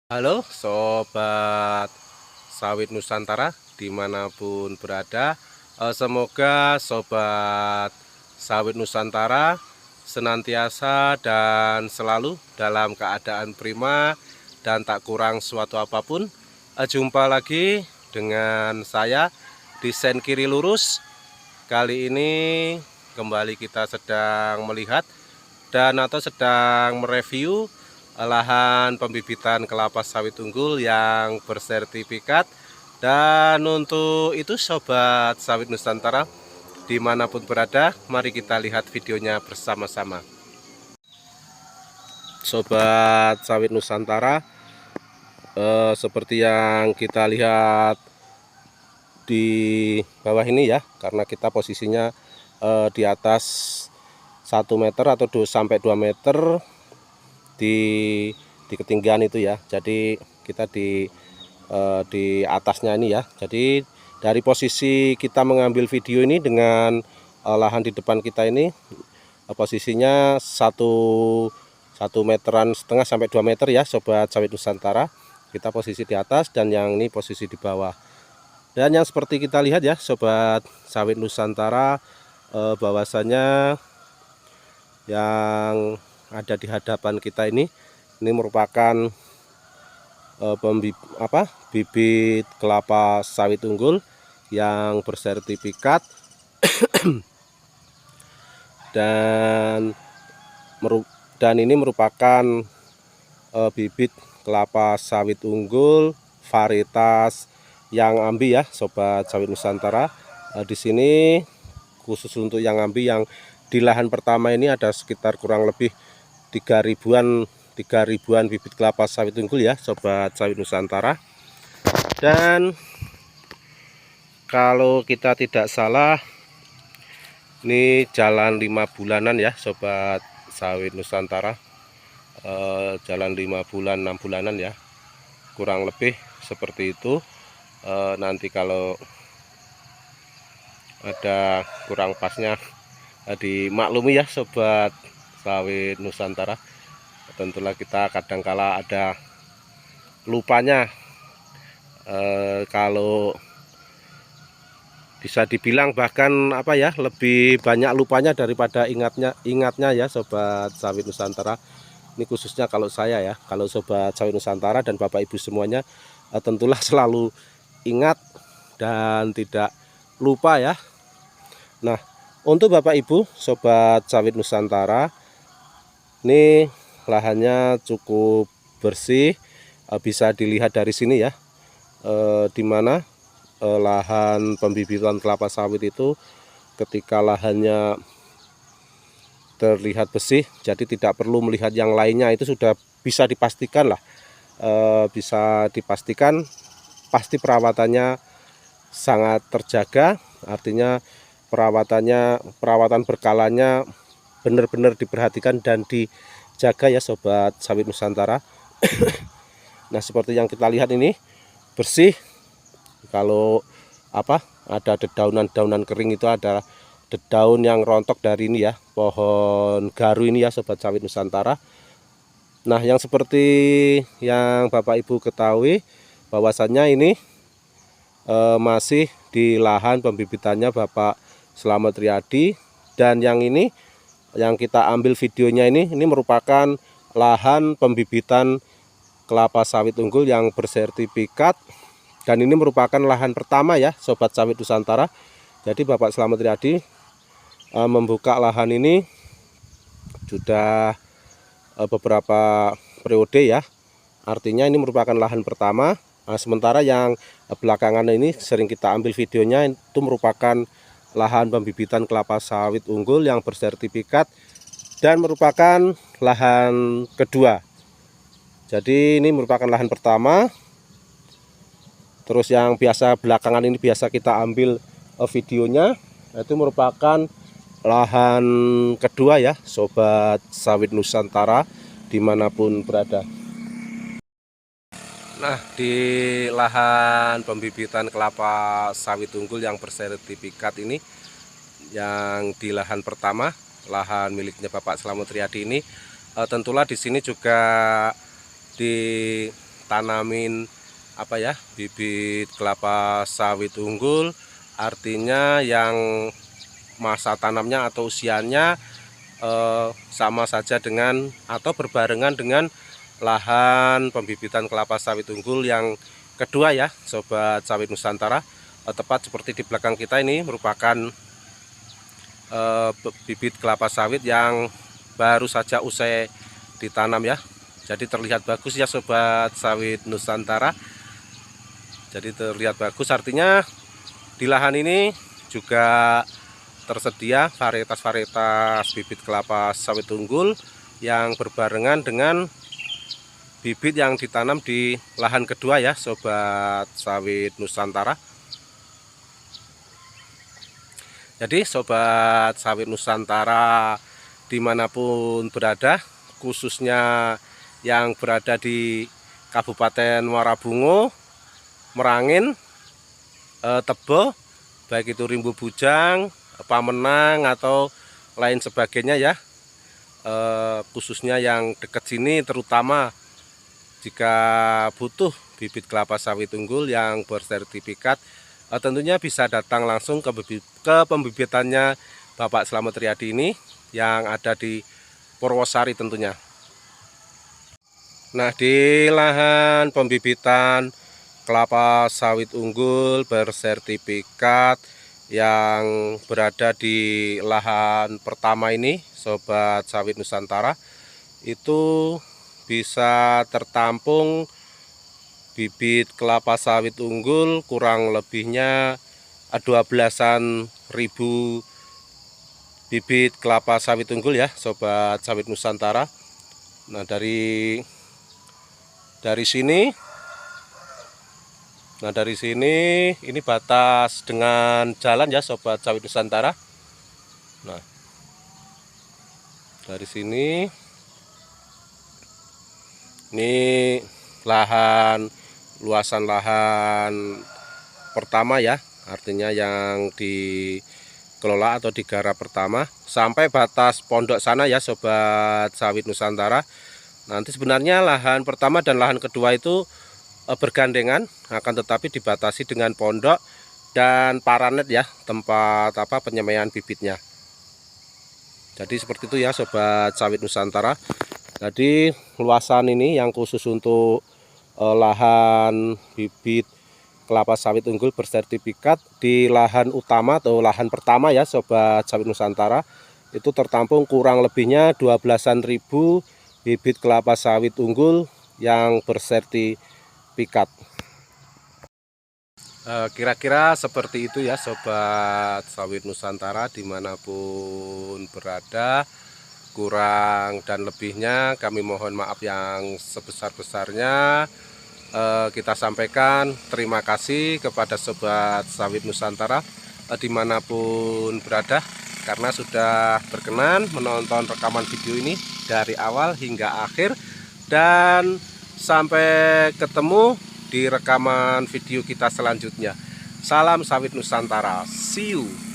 Halo Sobat Sawit Nusantara dimanapun berada. Semoga Sobat Sawit Nusantara senantiasa dan selalu dalam keadaan prima dan tak kurang suatu apapun. Jumpa lagi dengan saya di Sen Kiri Lurus. Kali ini kembali kita sedang melihat dan atau sedang mereview lahan pembibitan kelapa sawit unggul yang bersertifikat. Dan untuk itu Sobat Sawit Nusantara dimanapun berada, mari kita lihat videonya bersama-sama. Sobat Sawit Nusantara, seperti yang kita lihat di bawah ini ya, karena kita posisinya di atas 1 meter atau 2 sampai 2 meter di ketinggian itu ya. Jadi kita di atasnya ini ya. Jadi dari posisi kita mengambil video ini dengan lahan di depan kita ini posisinya 1,5 meter sampai 2 meter ya Sobat Sawit Nusantara. Kita posisi di atas dan yang ini posisi di bawah. Dan yang seperti kita lihat ya Sobat Sawit Nusantara, bahwasanya yang ada di hadapan kita ini merupakan bibit kelapa sawit unggul yang bersertifikat dan ini merupakan bibit kelapa sawit unggul varietas yang ambi ya Sobat Sawit Nusantara. Di sini khusus untuk yang ambi yang di lahan pertama ini ada sekitar kurang lebih 3.000-an bibit kelapa sawit unggul ya Sobat Sawit Nusantara. Dan kalau kita tidak salah ini jalan 5 bulanan ya Sobat Sawit Nusantara. Jalan 5 bulan 6 bulanan ya, kurang lebih seperti itu. Nanti kalau ada kurang pasnya dimaklumi ya Sobat Sawit Nusantara. Tentulah kita kadangkala ada lupanya, kalau bisa dibilang bahkan lebih banyak lupanya daripada ingatnya ya Sobat Sawit Nusantara. Ini khususnya kalau saya ya, kalau Sobat Sawit Nusantara dan Bapak Ibu semuanya tentulah selalu ingat dan tidak lupa ya. Nah, untuk Bapak Ibu Sobat Sawit Nusantara, ini lahannya cukup bersih, bisa dilihat dari sini ya, dimana lahan pembibitan kelapa sawit itu ketika lahannya terlihat bersih, jadi tidak perlu melihat yang lainnya, itu sudah bisa dipastikan lah, pasti perawatannya sangat terjaga. Artinya perawatan berkalanya benar-benar diperhatikan dan dijaga ya Sobat Sawit Nusantara. Nah, seperti yang kita lihat ini bersih. Kalau ada dedaunan-dedaunan kering itu ada dedaun yang rontok dari ini ya, pohon garu ini ya Sobat Sawit Nusantara. Nah, yang seperti yang Bapak Ibu ketahui bahwasannya ini masih di lahan pembibitannya Bapak Slamet Riyadi. Dan yang ini yang kita ambil videonya ini merupakan lahan pembibitan kelapa sawit unggul yang bersertifikat, dan ini merupakan lahan pertama ya Sobat Sawit Nusantara. Jadi Bapak Slamet Riyadi membuka lahan ini sudah beberapa periode ya, artinya ini merupakan lahan pertama. Sementara yang belakangan ini sering kita ambil videonya itu merupakan lahan pembibitan kelapa sawit unggul yang bersertifikat dan merupakan lahan kedua. Jadi ini merupakan lahan pertama. Terus yang biasa belakangan ini biasa kita ambil videonya itu merupakan lahan kedua ya Sobat Sawit Nusantara dimanapun berada. Nah, di lahan pembibitan kelapa sawit unggul yang bersertifikat ini, yang di lahan pertama, lahan miliknya Bapak Slamet Riyadi ini, tentulah di sini juga tanamin bibit kelapa sawit unggul, artinya yang masa tanamnya atau usianya sama saja dengan atau berbarengan dengan lahan pembibitan kelapa sawit unggul yang kedua ya Sobat Sawit Nusantara. Tepat seperti di belakang kita ini merupakan bibit kelapa sawit yang baru saja usai ditanam ya. Jadi terlihat bagus ya Sobat Sawit Nusantara. Jadi terlihat bagus, artinya di lahan ini juga tersedia varietas-varietas bibit kelapa sawit unggul yang berbarengan dengan bibit yang ditanam di lahan kedua ya Sobat Sawit Nusantara. Jadi Sobat Sawit Nusantara dimanapun berada, khususnya yang berada di Kabupaten Muarabungo, Merangin, Tebo, baik itu Rimbu Bujang, Pamenang atau lain sebagainya ya, khususnya yang dekat sini, terutama jika butuh bibit kelapa sawit unggul yang bersertifikat, tentunya bisa datang langsung ke pembibitannya Bapak Slamet Riyadi ini yang ada di Purwosari tentunya. Nah, di lahan pembibitan kelapa sawit unggul bersertifikat yang berada di lahan pertama ini Sobat Sawit Nusantara, itu bisa tertampung bibit kelapa sawit unggul kurang lebihnya 12.000 bibit kelapa sawit unggul ya Sobat Sawit Nusantara. Nah, dari sini, ini batas dengan jalan ya Sobat Sawit Nusantara. Nah, dari sini ini luasan lahan pertama ya, artinya yang dikelola atau digarap pertama sampai batas pondok sana ya Sobat Sawit Nusantara. Nanti sebenarnya lahan pertama dan lahan kedua itu bergandengan, akan tetapi dibatasi dengan pondok dan paranet ya, tempat penyemaian bibitnya. Jadi seperti itu ya Sobat Sawit Nusantara. Jadi luasan ini yang khusus untuk lahan bibit kelapa sawit unggul bersertifikat di lahan utama atau lahan pertama ya Sobat Sawit Nusantara, itu tertampung kurang lebihnya 12.000 bibit kelapa sawit unggul yang bersertifikat. Kira-kira seperti itu ya Sobat Sawit Nusantara dimanapun berada. Kurang dan lebihnya kami mohon maaf yang sebesar-besarnya. Kita sampaikan terima kasih kepada Sobat Sawit Nusantara dimanapun berada, karena sudah berkenan menonton rekaman video ini dari awal hingga akhir. Dan sampai ketemu di rekaman video kita selanjutnya. Salam Sawit Nusantara, see you.